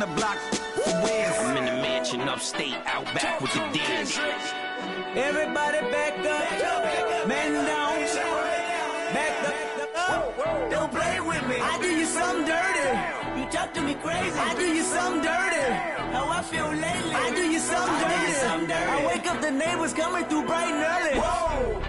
on the block for years. I'm in the mansion upstate, out back with the deers. Everybody back up, man down, back up. Don't play with me. I do you something dirty. You talk to me crazy. I do you something dirty. How I feel lately. I do you something dirty. I wake up, the neighbors coming through bright and early. Whoa.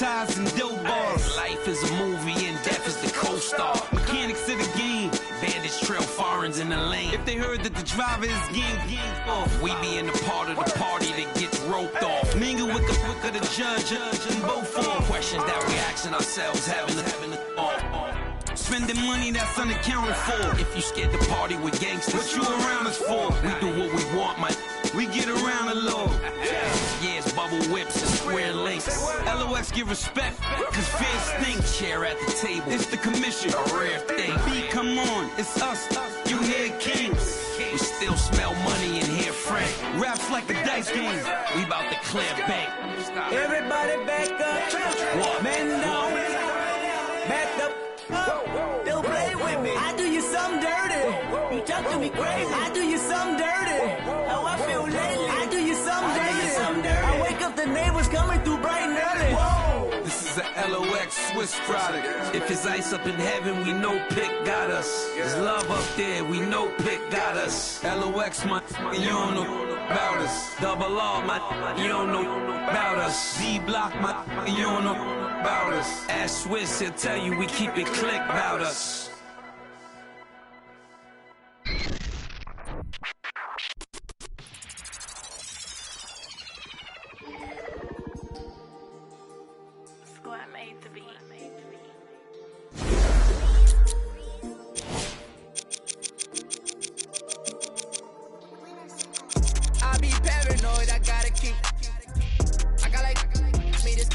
Ties and dope bars. Life is a movie and death is the co-star. Mechanics of the game. Bandits trail foreigns in the lane. If they heard that the driver is gang off, we be in the part of the party that gets roped off. Mingle with the judge and both for questions that we asking ourselves, having the thought. Spending money that's unaccounted for. If you scared to party with gangsters, what you around us for? We do what we want, man. We get around a little. Yeah, it's bubble whips and square links. LOX give respect, cause fear stinks. Chair at the table, it's the commission, a rare thing. B, come on, it's us, you hear kings. We still smell money and hear Frank. Raps like a dice game. We bout to clear bank. Everybody back up. What? Man down. Back up. Don't play with me. I do you something dirty. You talk to me crazy. I do you something dirty. How I feel lately. I do you something dirty. I wake up, the neighbors coming through bright and early. Whoa. This is a LOX Swiss product. If it's ice up in heaven, we know Pick got us. There's love up there, we know Pick got us. LOX, my, you don't know about us. Double R, my, you don't know about us. Z-Block, my, you don't know about us. Ask Swiss, he'll tell you we keep it click about us. I be paranoid, I gotta keep. I got like me this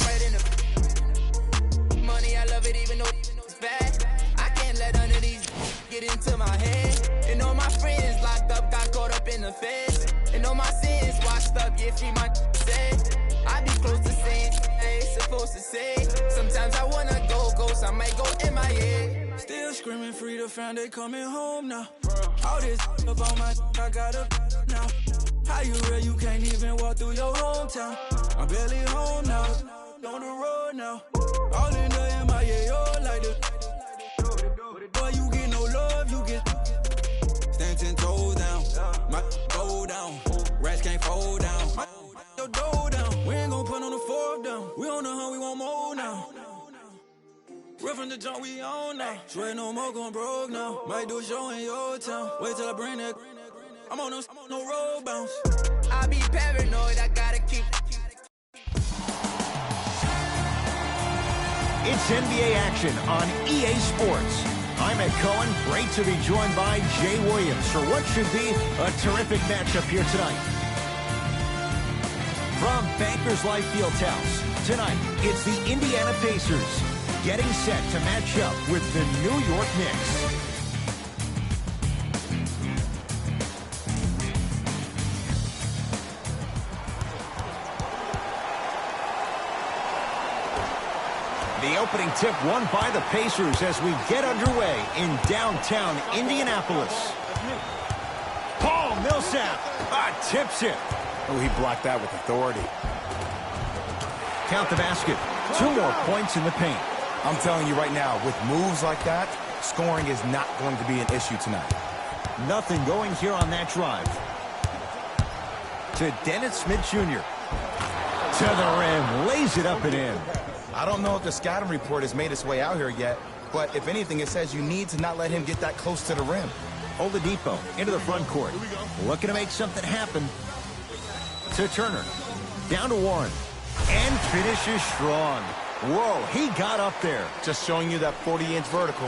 right in the money. I love it even though it's bad. I can't let none of these get into my head. And all my friends locked up, got caught up in the feds. And all my sins washed up, yeah, free my said. I be close to saying they supposed to say. Sometimes I wanna go ghost, I might go in my head. Still screaming free to find they coming home now. All this up on my, I got up now. How you real, you can't even walk through your hometown. I'm barely home now, on the road now. All in the MIA, oh, like this. Boy, you get no love, you get stand 10 toes down. My go down, rats can't fold down. My your dough down, we ain't gon' put on the fourth down. We on the hunt, we want more now. We're from the jump, we on now. Swear no more gon' broke now. Might do a show in your town. Wait till I bring that. I'm on no road bounce. I be paranoid, I gotta keep. It's NBA action on EA Sports. I'm Ed Cohen. Great to be joined by Jay Williams for what should be a terrific matchup here tonight. From Bankers Life Fieldhouse, tonight it's the Indiana Pacers getting set to match up with the New York Knicks. The opening tip won by the Pacers as we get underway in downtown Indianapolis. Paul Millsap tips it. Oh, he blocked that with authority. Count the basket. 2 more points in the paint. I'm telling you right now, with moves like that, scoring is not going to be an issue tonight. Nothing going here on that drive. To Dennis Smith Jr. To the rim. Lays it up and in. I don't know if the scouting report has made its way out here yet, but if anything, it says you need to not let him get that close to the rim. Oladipo into the front court. Looking to make something happen. To Turner. Down to Warren. And finishes strong. Whoa, he got up there. Just showing you that 40-inch vertical.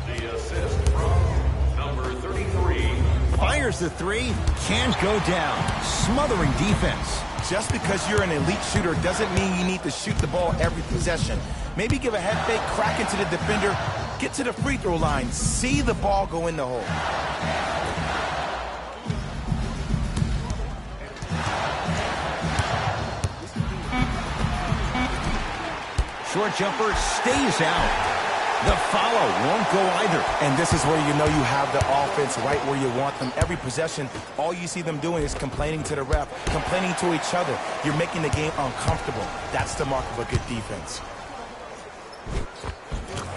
The assist from number 33. Fires the 3. Can't go down. Smothering defense. Just because you're an elite shooter doesn't mean you need to shoot the ball every possession. Maybe give a head fake, crack into the defender, get to the free throw line, see the ball go in the hole. Short jumper stays out. The follow won't go either. And this is where you know you have the offense right where you want them. Every possession, all you see them doing is complaining to the ref, complaining to each other. You're making the game uncomfortable. That's the mark of a good defense.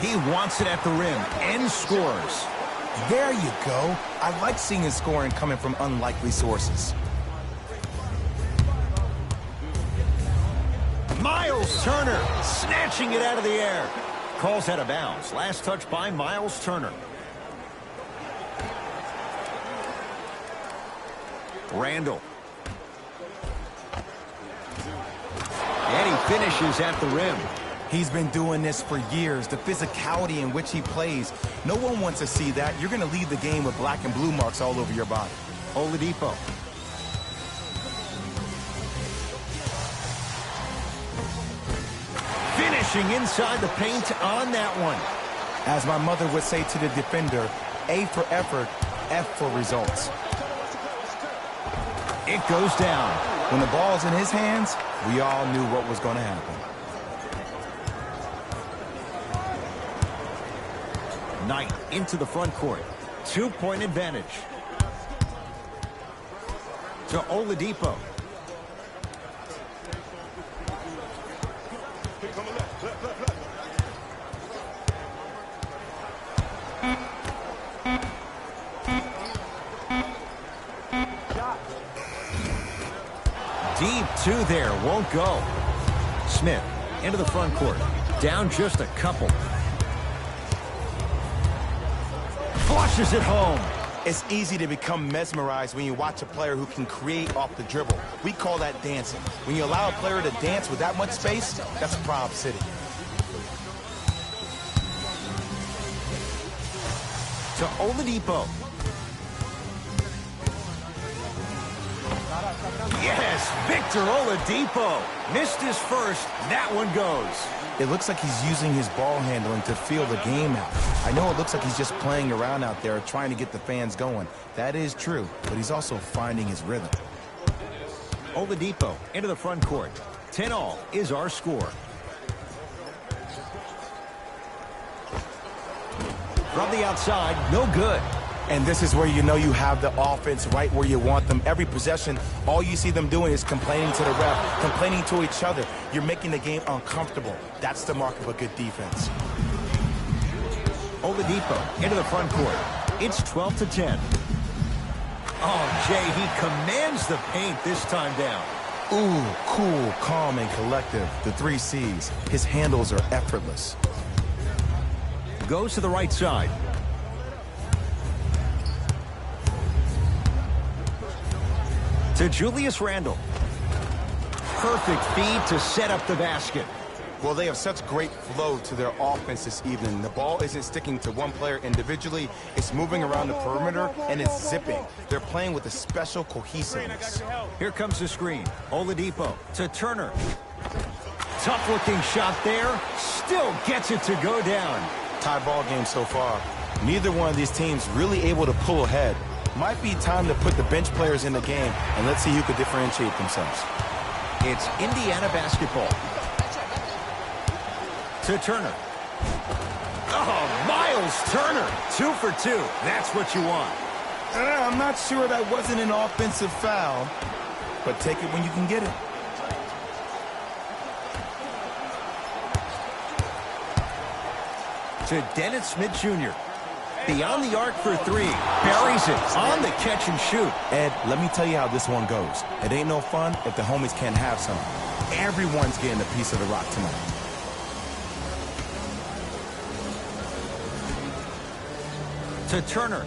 He wants it at the rim and scores. There you go. I like seeing his scoring coming from unlikely sources. Miles Turner snatching it out of the air. Calls out of bounds. Last touch by Miles Turner. Randall. And he finishes at the rim. He's been doing this for years. The physicality in which he plays. No one wants to see that. You're going to leave the game with black and blue marks all over your body. Oladipo. Finishing inside the paint on that one. As my mother would say to the defender, A for effort, F for results. It goes down. When the ball's in his hands, we all knew what was going to happen. Knight into the front court. 2-point advantage. To Oladipo. Deep two there, won't go. Smith into the front court. Down just a couple. Flushes it home. It's easy to become mesmerized when you watch a player who can create off the dribble. We call that dancing. When you allow a player to dance with that much space, that's a Prob City. To Oladipo. Yes, Victor Oladipo. Missed his first. That one goes. It looks like he's using his ball handling to feel the game out. I know it looks like he's just playing around out there trying to get the fans going. That is true, but he's also finding his rhythm. Oladipo into the front court. 10-all is our score. From the outside, no good. And this is where you know you have the offense right where you want them. Every possession, all you see them doing is complaining to the ref, complaining to each other. You're making the game uncomfortable. That's the mark of a good defense. Oladipo into the front court. It's 12-10. Oh, Jay, he commands the paint this time down. Ooh, cool, calm, and collective. The 3 C's. His handles are effortless. Goes to the right side. To Julius Randle. Perfect feed to set up the basket. Well, they have such great flow to their offense this evening. The ball isn't sticking to one player individually. It's moving around the perimeter, and it's zipping. They're playing with a special cohesiveness. Here comes the screen. Oladipo to Turner. Tough-looking shot there. Still gets it to go down. Tie ball game so far. Neither one of these teams really able to pull ahead. Might be time to put the bench players in the game, and let's see who could differentiate themselves. It's Indiana basketball. To Turner. Oh, Miles Turner. 2 for 2. That's what you want. I'm not sure that wasn't an offensive foul, but take it when you can get it. To Dennis Smith Jr. Beyond the arc for 3. Buries it on the catch and shoot. Ed, let me tell you how this one goes. It ain't no fun if the homies can't have some. Everyone's getting a piece of the rock tonight. To Turner.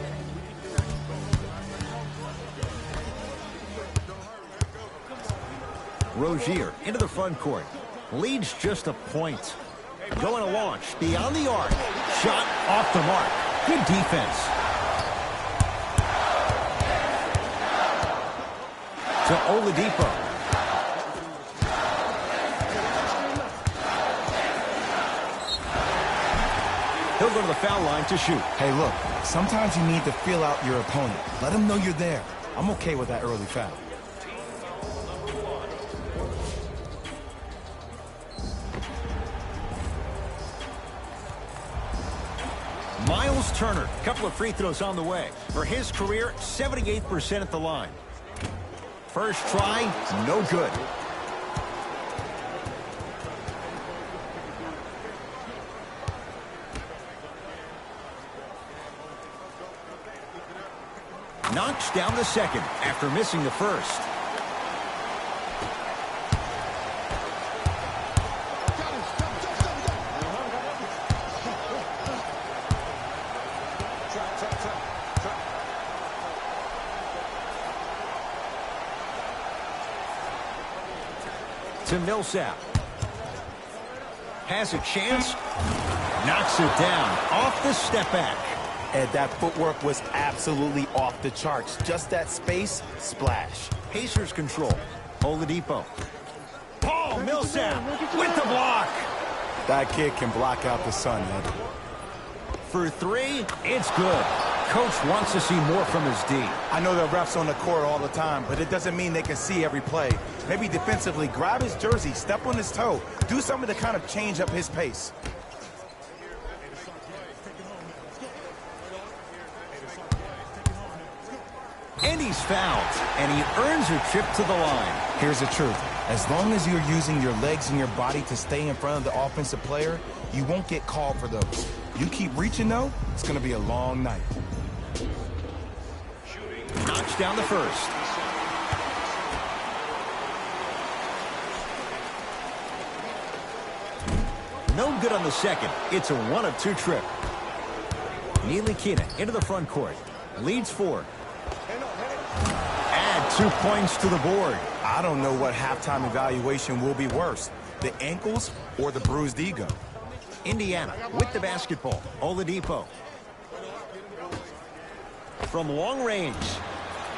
Rozier into the front court. Leads just a point. Going to launch beyond the arc. Shot off the mark. Good defense. To Oladipo. He'll go to the foul line to shoot. Hey, look, sometimes you need to feel out your opponent. Let them know you're there. I'm okay with that early foul. Miles Turner, a couple of free throws on the way. For his career, 78% at the line. First try, no good. Knocks down the second after missing the first. To Millsap. Has a chance. Knocks it down. Off the step back. And that footwork was absolutely off the charts. Just that space, splash. Pacers control. Oladipo. Paul Millsap with the block. That kid can block out the sun, Ed. For three, it's good. Coach wants to see more from his D. I know the refs on the court all the time, but it doesn't mean they can see every play. Maybe defensively, grab his jersey, step on his toe, do something to kind of change up his pace. And he's fouled, and he earns a trip to the line. Here's the truth. As long as you're using your legs and your body to stay in front of the offensive player, you won't get called for those. You keep reaching, though, it's going to be a long night. Knocks down the first. No good on the second. It's a 1 of 2 trip. Ntilikina into the front court. Leads 4. Add 2 points to the board. I don't know what halftime evaluation will be worse, the ankles or the bruised ego. Indiana with the basketball. Oladipo. From long range.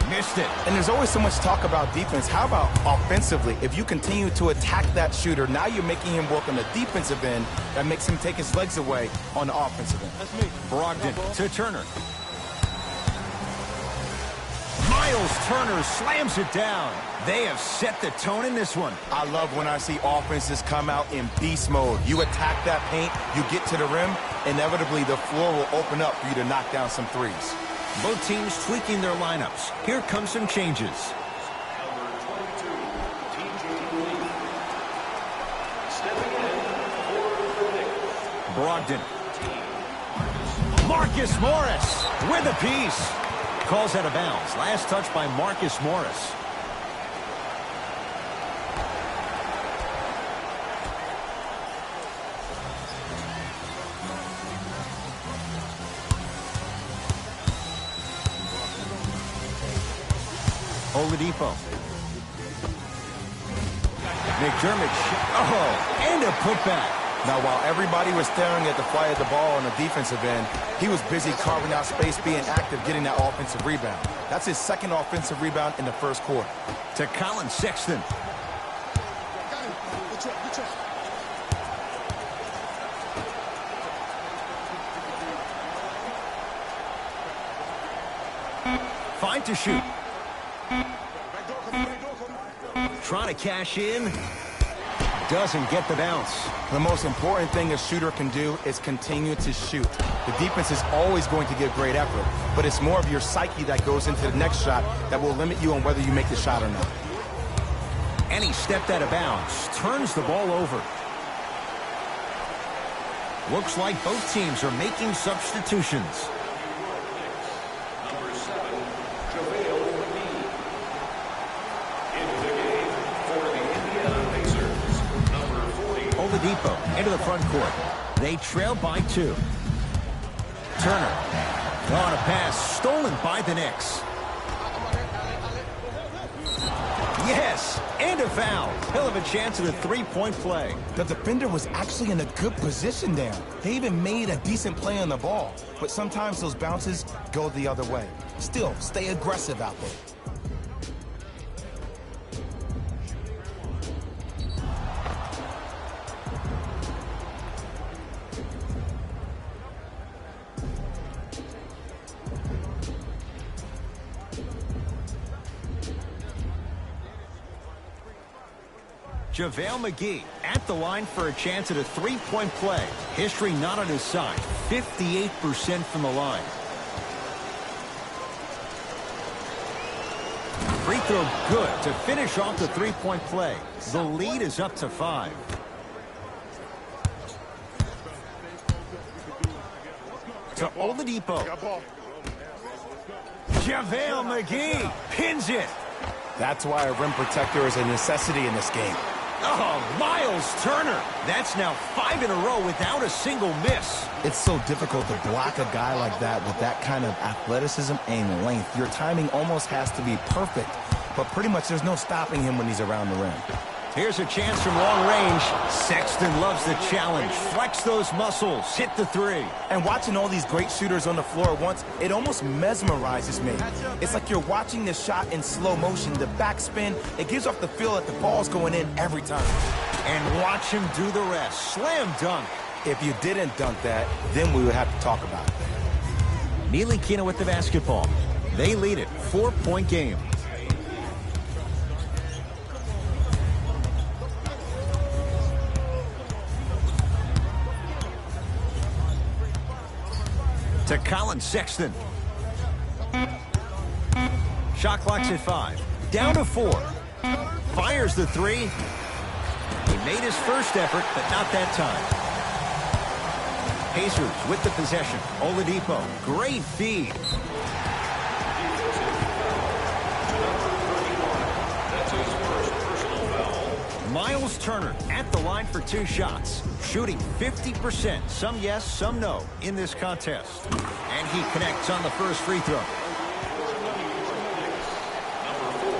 Missed it. And there's always so much talk about defense. How about offensively? If you continue to attack that shooter, now you're making him work on the defensive end. That makes him take his legs away on the offensive end. That's me. Brogdon to Turner. Miles Turner slams it down. They have set the tone in this one. I love when I see offenses come out in beast mode. You attack that paint, you get to the rim, inevitably the floor will open up for you to knock down some threes. Both teams tweaking their lineups. Here come some changes. Number 22, TJ Lee. Stepping in for the Knicks. Brogdon. Marcus Morris with a piece. Calls out of bounds. Last touch by Marcus Morris. Oladipo. McDermott. Oh, and a putback. Now, while everybody was staring at the flight of the ball on the defensive end, he was busy carving out space, being active, getting that offensive rebound. That's his second offensive rebound in the first quarter. To Colin Sexton. Five to shoot. Trying to cash in. Doesn't get the bounce. The most important thing a shooter can do is continue to shoot. The defense is always going to give great effort, but it's more of your psyche that goes into the next shot that will limit you on whether you make the shot or not. And he stepped out of bounds. Turns the ball over. Looks like both teams are making substitutions. Number 7, JaVale McGee. Into the game for the Indiana Pacers. Number 40. Oladipo into the front court. They trail by 2. Turner. On a pass stolen by the Knicks. Yes, and a foul. He'll have a chance at a three-point play. The defender was actually in a good position there. They even made a decent play on the ball, but sometimes those bounces go the other way. Still, stay aggressive out there. JaVale McGee at the line for a chance at a three-point play. History not on his side. 58% from the line. Free throw good to finish off the three-point play. The lead is up to 5. To Oladipo. JaVale McGee pins it. That's why a rim protector is a necessity in this game. Oh, Miles Turner. That's now 5 in a row without a single miss. It's so difficult to block a guy like that with that kind of athleticism and length. Your timing almost has to be perfect, but pretty much there's no stopping him when he's around the rim. Here's a chance from long range. Sexton loves the challenge. Flex those muscles. Hit the three. And watching all these great shooters on the floor at once, it almost mesmerizes me. It's like you're watching the shot in slow motion. The backspin, it gives off the feel that the ball's going in every time. And watch him do the rest. Slam dunk. If you didn't dunk that, then we would have to talk about it. Ntilikina with the basketball. They lead it. 4-point game. To Colin Sexton. Shot clock's at 5. Down to 4. Fires the three. He made his first effort, but not that time. Pacers with the possession. Oladipo. Great feed. That's his first personal foul. Miles Turner at the line for 2 shots. Shooting 50%. Some yes, some no in this contest. And he connects on the first free throw. Number 4,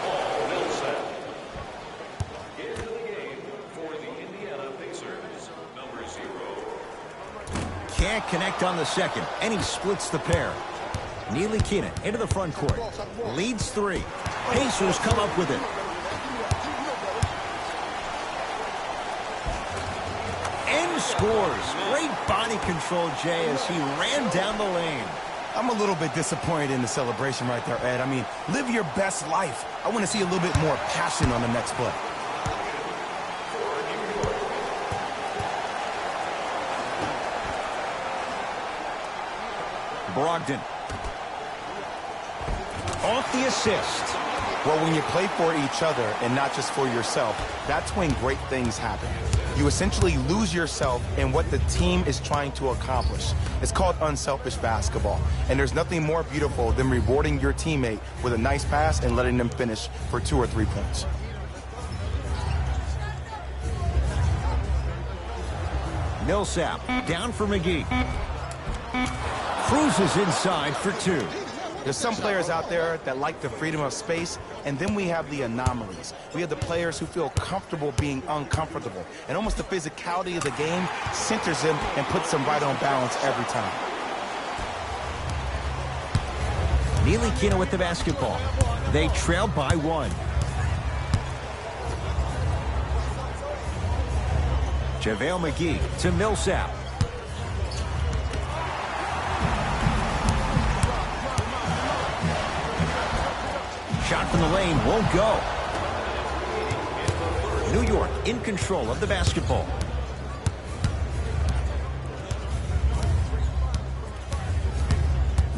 Paul Millsap. Into the game for the Indiana Pacers, number 0. Can't connect on the second, and he splits the pair. Ntilikina into the front court. Leads 3. Pacers come up with it. And scores. Great body control, Jay, as he ran down the lane. I'm a little bit disappointed in the celebration right there, Ed. I mean, live your best life. I want to see a little bit more passion on the next play. Brogdon. Off the assist. Well, when you play for each other and not just for yourself, that's when great things happen. You essentially lose yourself in what the team is trying to accomplish. It's called unselfish basketball. And there's nothing more beautiful than rewarding your teammate with a nice pass and letting them finish for 2 or 3 points. Millsap down for McGee. Cruises inside for 2. There's some players out there that like the freedom of space, and then we have the anomalies. We have the players who feel comfortable being uncomfortable, and almost the physicality of the game centers them and puts them right on balance every time. Ntilikina with the basketball. They trail by 1. JaVale McGee to Millsap. Shot from the lane won't go. New York in control of the basketball.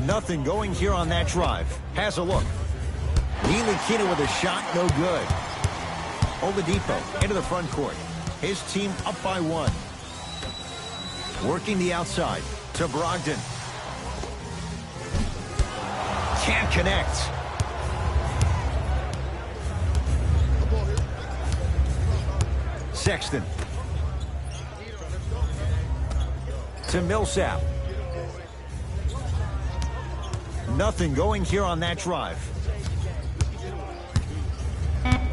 Nothing going here on that drive. Has a look. Ntilikina with a shot, no good. Oladipo into the front court. His team up by 1. Working the outside to Brogdon. Can't connect. Sexton. To Millsap. Nothing going here on that drive.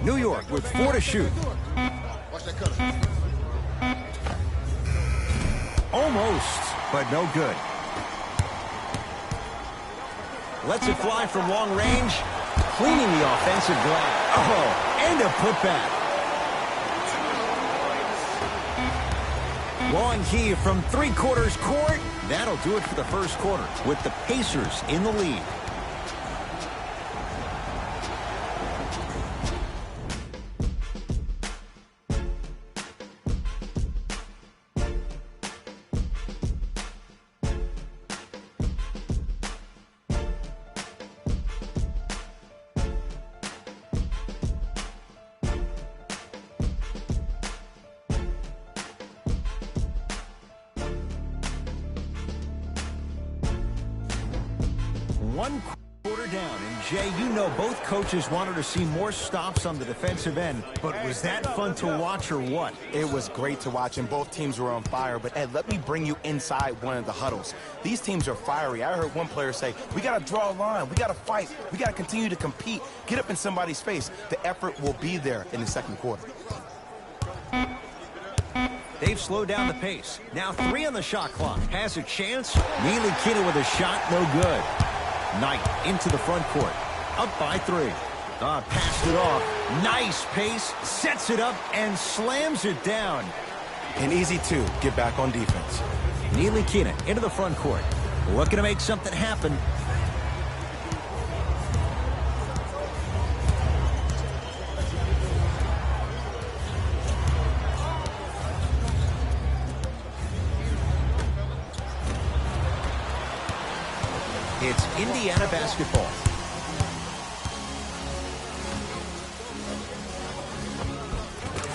New York with 4 to shoot. Almost, but no good. Lets it fly from long range, cleaning the offensive glass. Oh, and a putback. Long heave from 3/4 court. That'll do it for the first quarter with the Pacers in the lead. 1 quarter down. And, Jay, you know both coaches wanted to see more stops on the defensive end. But was that fun to watch or what? It was great to watch, and both teams were on fire. But, Ed, let me bring you inside one of the huddles. These teams are fiery. I heard one player say, we got to draw a line. We got to fight. We got to continue to compete. Get up in somebody's face. The effort will be there in the second quarter. They've slowed down the pace. Now 3 on the shot clock. Has a chance. Ntilikina with a shot, no good. Knight into the front court. Up by 3. Passed it off. Nice pace. Sets it up and slams it down. An easy 2. Get back on defense. Ntilikina into the front court. Looking to make something happen. It's Indiana basketball.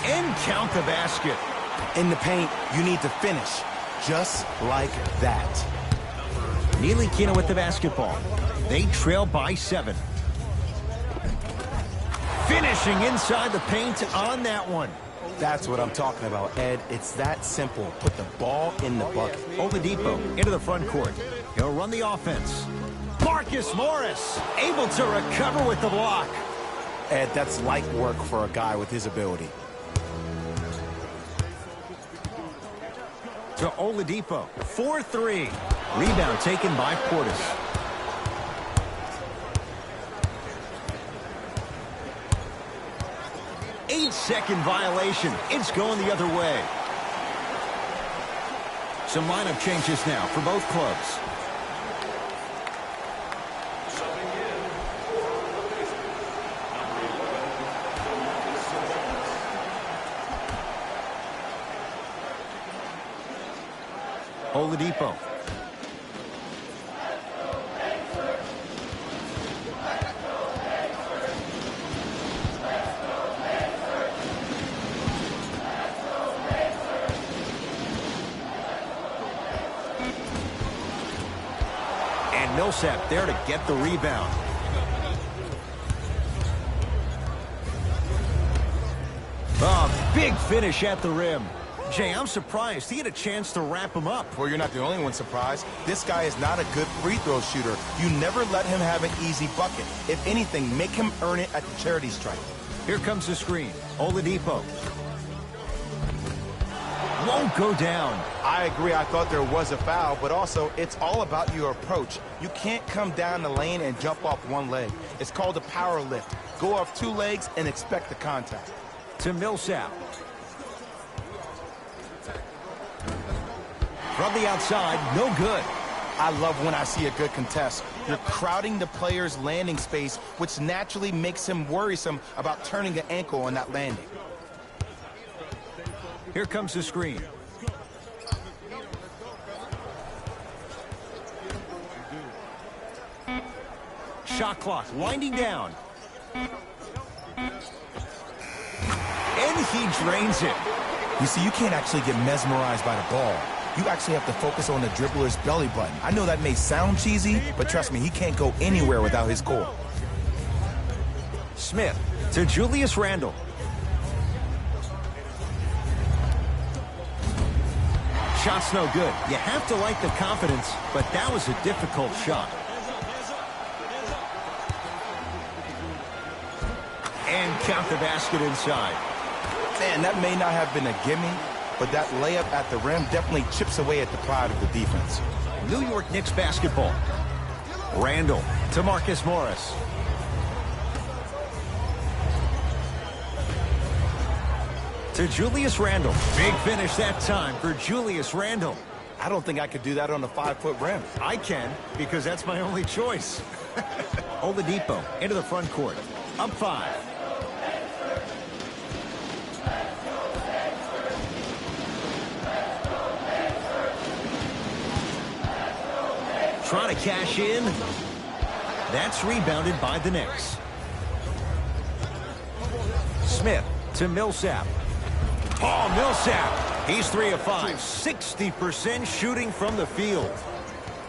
And count the basket. In the paint, you need to finish just like that. Ntilikina with the basketball. They trail by 7. Finishing inside the paint on that one. That's what I'm talking about, Ed. It's that simple. Put the ball in the bucket. Oladipo into the front court. He'll run the offense. Marcus Morris able to recover with the block. Ed, that's light work for a guy with his ability. To Oladipo. 4-3. Rebound taken by Portis. Eight-second violation. It's going the other way. Some lineup changes now for both clubs. Oladipo. And Millsap there to get the rebound. Oh, big finish at the rim. Jay, I'm surprised he had a chance to wrap him up. Well, you're not the only one surprised. This guy is not a good free throw shooter. You never let him have an easy bucket. If anything, make him earn it at the charity stripe. Here comes the screen. Oladipo. Won't go down. I agree. I thought there was a foul, but also it's all about your approach. You can't come down the lane and jump off one leg. It's called a power lift. Go off 2 legs and expect the contact. To Millsap. From the outside, no good. I love when I see a good contest. You're crowding the player's landing space, which naturally makes him worrisome about turning an ankle on that landing. Here comes the screen. Shot clock winding down. And he drains it. You see, you can't actually get mesmerized by the ball. You actually have to focus on the dribbler's belly button. I know that may sound cheesy, but trust me, he can't go anywhere without his core. Smith to Julius Randle. Shot's no good. You have to like the confidence, but that was a difficult shot. And count the basket inside. Man, that may not have been a gimme, but that layup at the rim definitely chips away at the pride of the defense. New York Knicks basketball. Randle to Marcus Morris. To Julius Randle. Big finish that time for Julius Randle. I don't think I could do that on a 5-foot rim. I can, because that's my only choice. Oladipo into the front court. Up 5. Trying to cash in. That's rebounded by the Knicks. Smith to Millsap. Millsap. He's 3 of 5. 60% shooting from the field.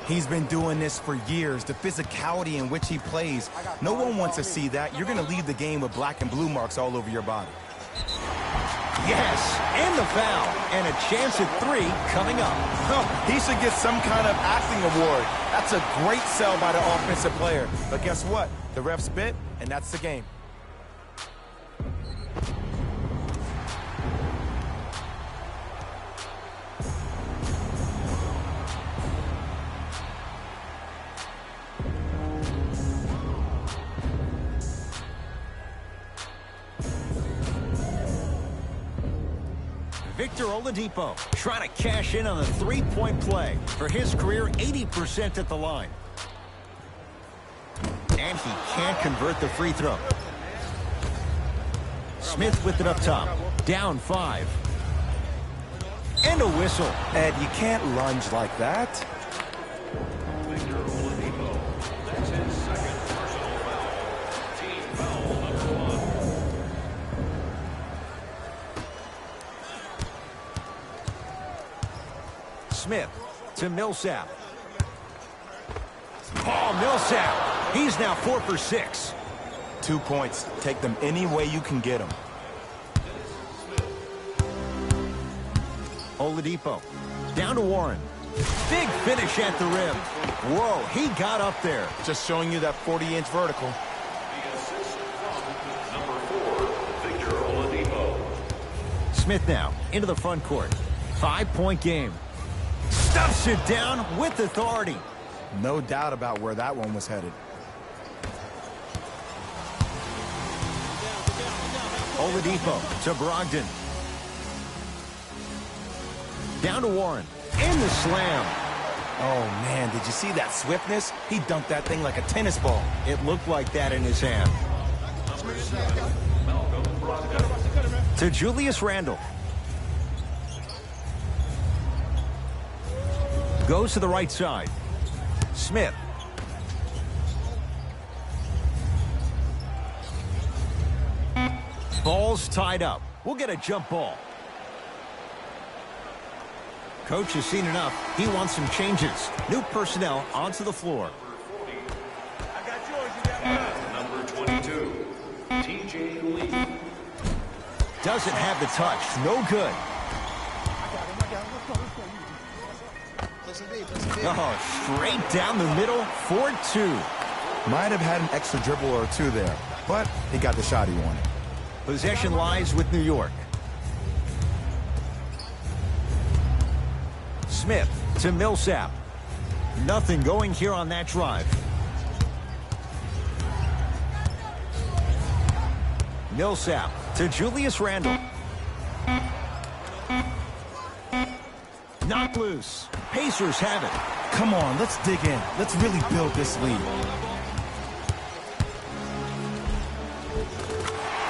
He's been doing this for years. The physicality in which he plays, no one wants to see that. You're going to leave the game with black and blue marks all over your body. Yes, and the foul. And a chance at 3 coming up. He should get some kind of acting award. That's a great sell by the offensive player. But guess what? The ref spit, and that's the game. Victor Oladipo trying to cash in on the three-point play. For his career, 80% at the line. And he can't convert the free throw. Smith with it up top. Down 5. And a whistle. Ed, you can't lunge like that. Victor Oladipo. That's his second personal foul. Team foul number 1. Smith to Millsap. Paul Millsap. He's now 4 for 6. 2 points. Take them any way you can get them. Oladipo down to Warren. Big finish at the rim. Whoa, he got up there. Just showing you that 40-inch vertical. The assist from number 4, Victor Oladipo. Smith now into the front court. 5-point game. Stuffs it down with authority. No doubt about where that one was headed. Oladipo to Brogdon. Down to Warren. And the slam. Oh, man, did you see that swiftness? He dunked that thing like a tennis ball. It looked like that in his hand. Number 7, Malcolm Brogdon. To Julius Randle. Goes to the right side. Smith. Ball's tied up. We'll get a jump ball. Coach has seen enough. He wants some changes. New personnel onto the floor. Number 22, TJ Lee. Doesn't have the touch. No good. Oh, straight down the middle for 2. Might have had an extra dribble or 2 there, but he got the shot he wanted. Possession lies with New York. Smith to Millsap. Nothing going here on that drive. Millsap to Julius Randle. Knocked loose. Pacers have it. Come on, let's dig in. Let's really build this lead.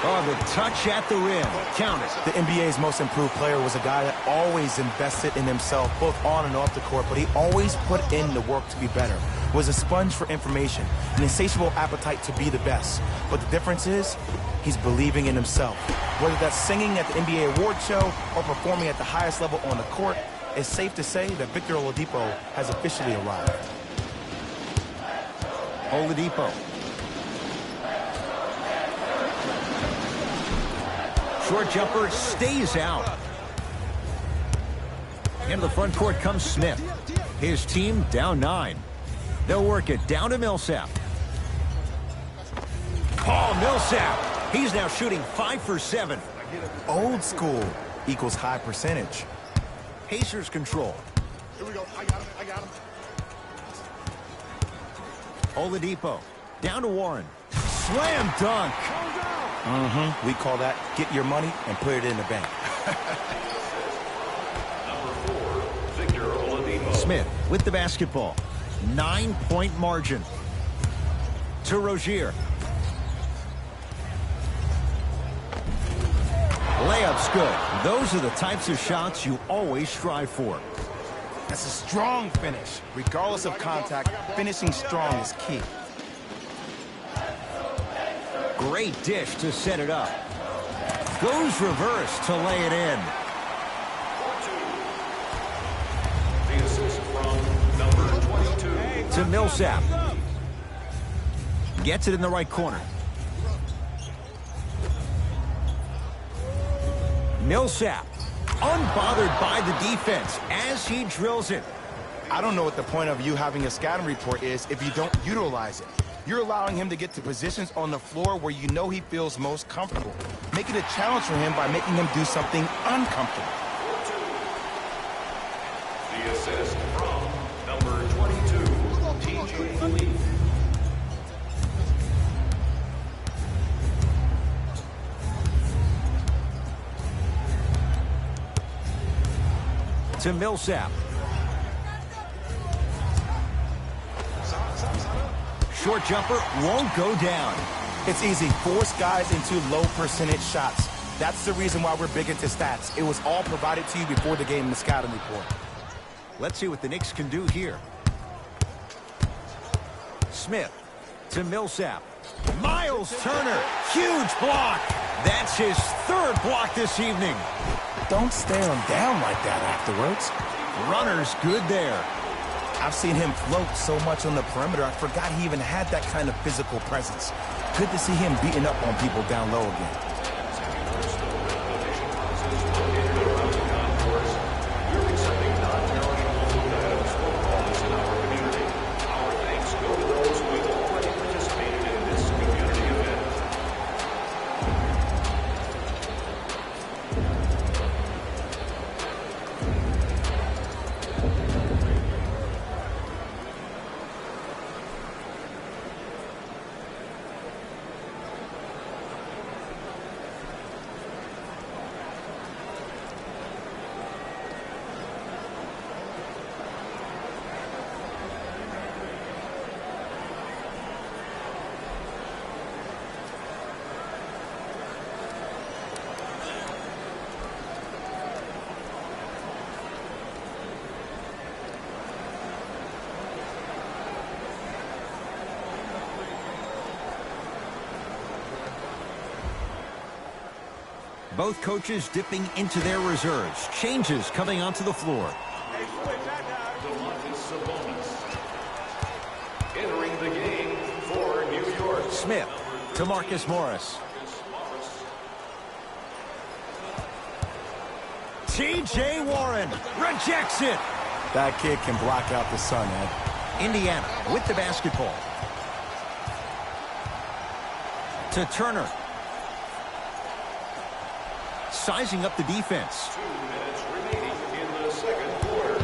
Oh, the touch at the rim. Count it. The NBA's most improved player was a guy that always invested in himself, both on and off the court, but he always put in the work to be better. Was a sponge for information, an insatiable appetite to be the best. But the difference is, he's believing in himself. Whether that's singing at the NBA award show or performing at the highest level on the court, it's safe to say that Victor Oladipo has officially arrived. Oladipo. Short jumper stays out. Into the front court comes Smith. His team down 9. They'll work it down to Millsap. Paul Millsap. He's now shooting 5 for 7. Old school equals high percentage. Pacers control. Here we go. I got him. Oladipo. Down to Warren. Slam dunk. We call that get your money and put it in the bank. Number 4, Victor Oladipo. Smith with the basketball. 9-point margin. To Rozier. Layup's good. Those are the types of shots you always strive for. That's a strong finish. Regardless of contact, finishing strong is key. Great dish to set it up. Goes reverse to lay it in. The assist from number 22, To Millsap. Gets it in the right corner. Millsap, unbothered by the defense as he drills it. I don't know what the point of you having a scouting report is if you don't utilize it. You're allowing him to get to positions on the floor where you know he feels most comfortable. Make it a challenge for him by making him do something uncomfortable. The assist from number 22, TJ Lee. To Millsap. Short jumper won't go down. It's easy. Force guys into low percentage shots. That's the reason why we're big into stats. It was all provided to you before the game in the scouting report. Let's see what the Knicks can do here. Smith to Millsap. Miles Turner, huge block. That's his third block this evening. Don't stare him down like that afterwards. Runner's good there. I've seen him float so much on the perimeter, I forgot he even had that kind of physical presence. Good to see him beating up on people down low again. Both coaches dipping into their reserves. Changes coming onto the floor. Entering the game for New York. Smith to Marcus Morris. T.J. Warren rejects it. That kid can block out the sun, Ed. Indiana with the basketball. To Turner. Sizing up the defense. 2 minutes remaining in the second quarter.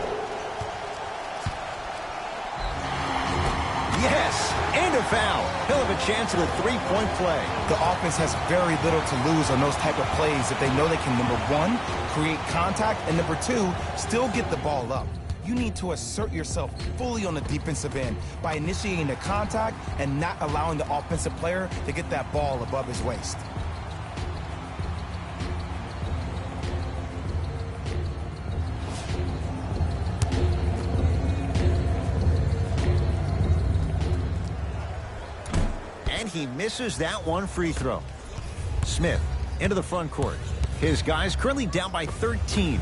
Yes, and a foul. He'll have a chance at a three-point play. The offense has very little to lose on those type of plays if they know they can, number one, create contact, and number two, still get the ball up. You need to assert yourself fully on the defensive end by initiating the contact and not allowing the offensive player to get that ball above his waist. He misses that one free throw. Smith into the front court. His guys currently down by 13.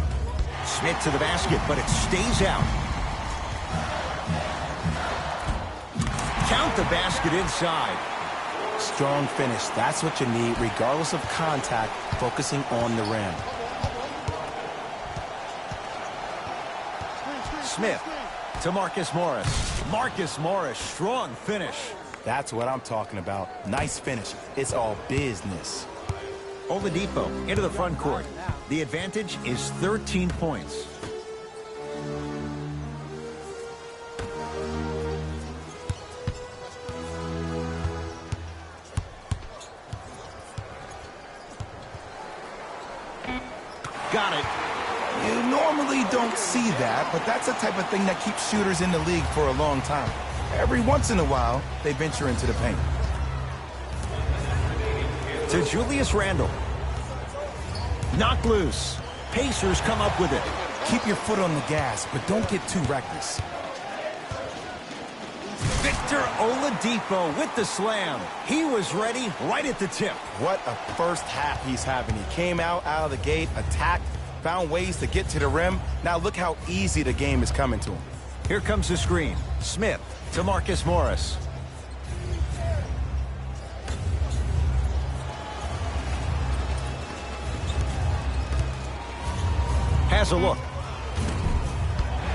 Smith to the basket, but it stays out. Count the basket inside. Strong finish. That's what you need, regardless of contact, focusing on the rim. Smith to Marcus Morris. Marcus Morris, strong finish. That's what I'm talking about. Nice finish. It's all business. Oladipo into the front court. The advantage is 13 points. Got it. You normally don't see that, but that's the type of thing that keeps shooters in the league for a long time. Every once in a while, they venture into the paint. To Julius Randle. Knocked loose. Pacers come up with it. Keep your foot on the gas, but don't get too reckless. Victor Oladipo with the slam. He was ready right at the tip. What a first half he's having. He came out of the gate, attacked, found ways to get to the rim. Now look how easy the game is coming to him. Here comes the screen. Smith to Marcus Morris. Has a look.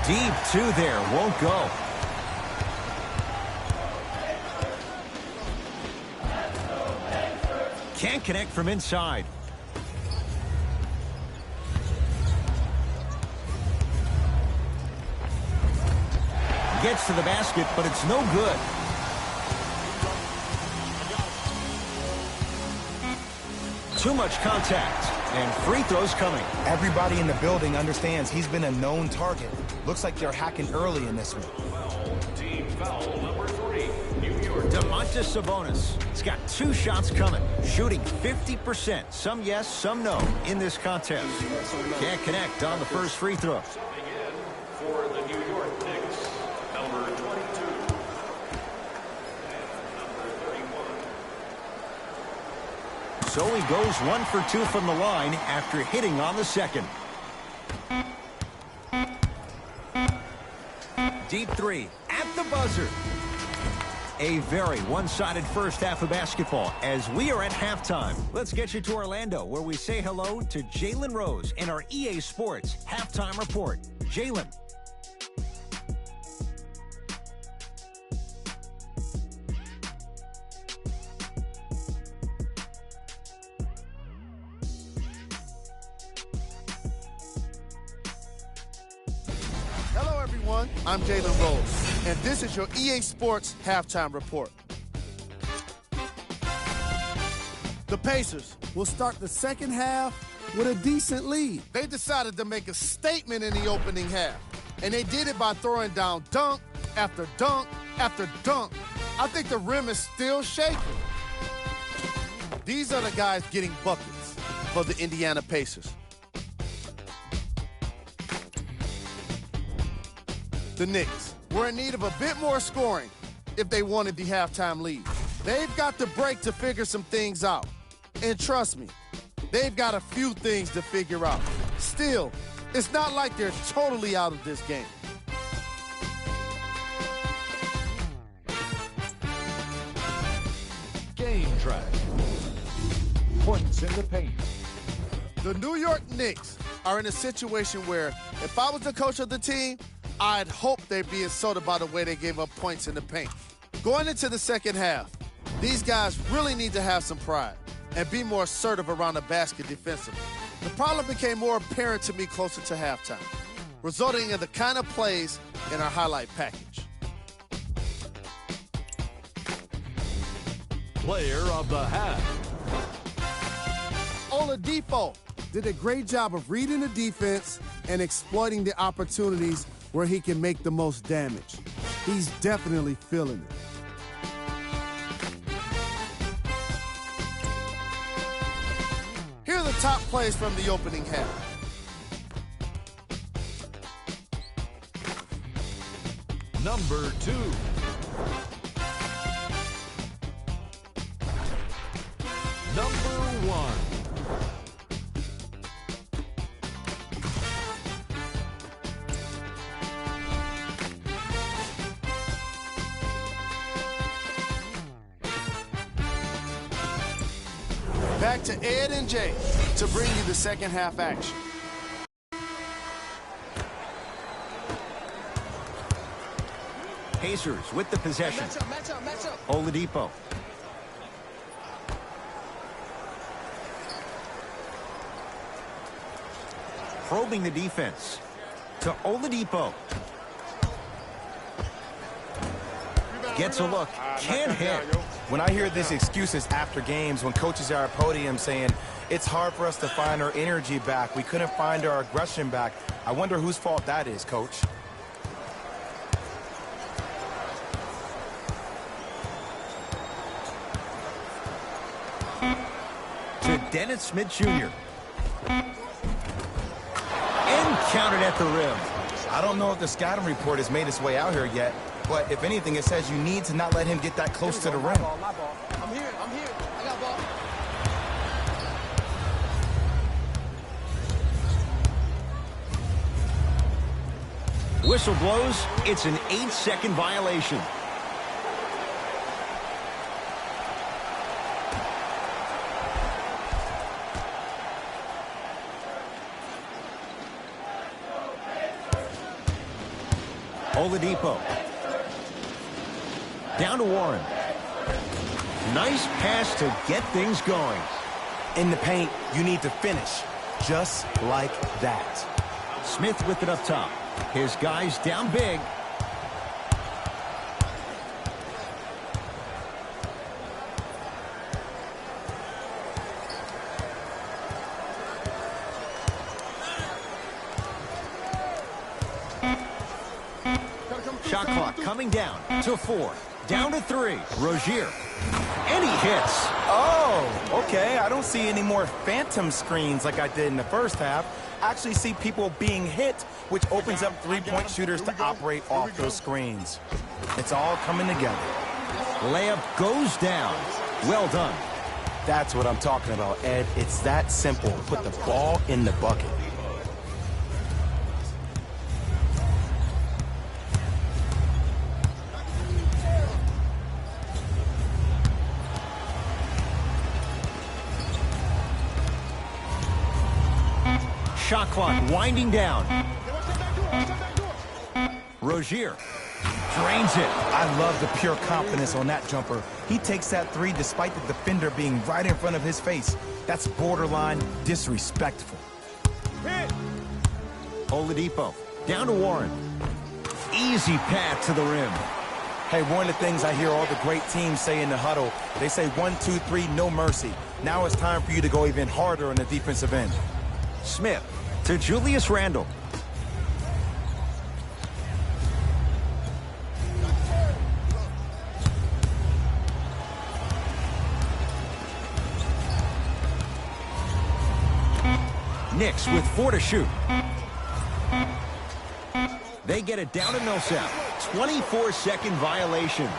Deep two there. Won't go. Can't connect from inside. Gets to the basket, but it's no good. Too much contact, and free throws coming. Everybody in the building understands he's been a known target. Looks like they're hacking early in this one. Team foul number 3, New York. Domantas Sabonis. He's got 2 shots coming, shooting 50%. Some yes, some no in this contest. Can't connect on the first free throw. Subbing in for the New York Knicks, number 22 and number 31. So he goes 1 for 2 from the line after hitting on the second. Deep three at the buzzer. A very one-sided first half of basketball as we are at halftime. Let's get you to Orlando, where we say hello to Jalen Rose in our EA Sports Halftime Report. Jalen. Hello, everyone. I'm Jalen Rose, and this is your EA Sports Halftime Report. The Pacers will start the second half with a decent lead. They decided to make a statement in the opening half, and they did it by throwing down dunk after dunk after dunk. I think the rim is still shaking. These are the guys getting buckets for the Indiana Pacers. The Knicks were in need of a bit more scoring if they wanted the halftime lead. They've got the break to figure some things out. And trust me, they've got a few things to figure out. Still, it's not like they're totally out of this game. Game track. Points in the paint. The New York Knicks are in a situation where if I was the coach of the team, I'd hope they'd be insulted by the way they gave up points in the paint. Going into the second half, these guys really need to have some pride and be more assertive around the basket defensively. The problem became more apparent to me closer to halftime, resulting in the kind of plays in our highlight package. Player of the half. Oladipo did a great job of reading the defense and exploiting the opportunities where he can make the most damage. He's definitely feeling it. Here are the top plays from the opening half. Number 2. Number 1. Back to Ed and Jay to bring you the second half action. Pacers with the possession. Match up. Oladipo. Probing the defense to Oladipo. Gets a look. Can't hit. When I hear these excuses after games, when coaches are at podium saying, it's hard for us to find our energy back, we couldn't find our aggression back, I wonder whose fault that is, Coach. To Dennis Smith Jr. And counted at the rim. I don't know if the scouting report has made its way out here yet, but if anything, it says you need to not let him get that close to the rim. My ball. I'm here. I got ball. Whistle blows. It's an 8-second violation. Oladipo. Down to Warren. Nice pass to get things going. In the paint, you need to finish just like that. Smith with it up top. His guys down big. Shot clock coming down to 4. Down to 3. Rozier. And he hits. Oh, okay. I don't see any more phantom screens like I did in the first half. I actually see people being hit, which opens up three-point shooters to operate off those screens. It's all coming together. Layup goes down. Well done. That's what I'm talking about, Ed. It's that simple. Put the ball in the bucket. Shot clock winding down. Rozier drains it. I love the pure confidence on that jumper. He takes that three despite the defender being right in front of his face. That's borderline disrespectful. Oladipo down to Warren. Easy path to the rim. Hey, one of the things I hear all the great teams say in the huddle, they say 1, 2, 3, no mercy. Now it's time for you to go even harder on the defensive end. Smith to Julius Randle. Knicks with 4 to shoot. They get it down to Millsap. 24-second violation.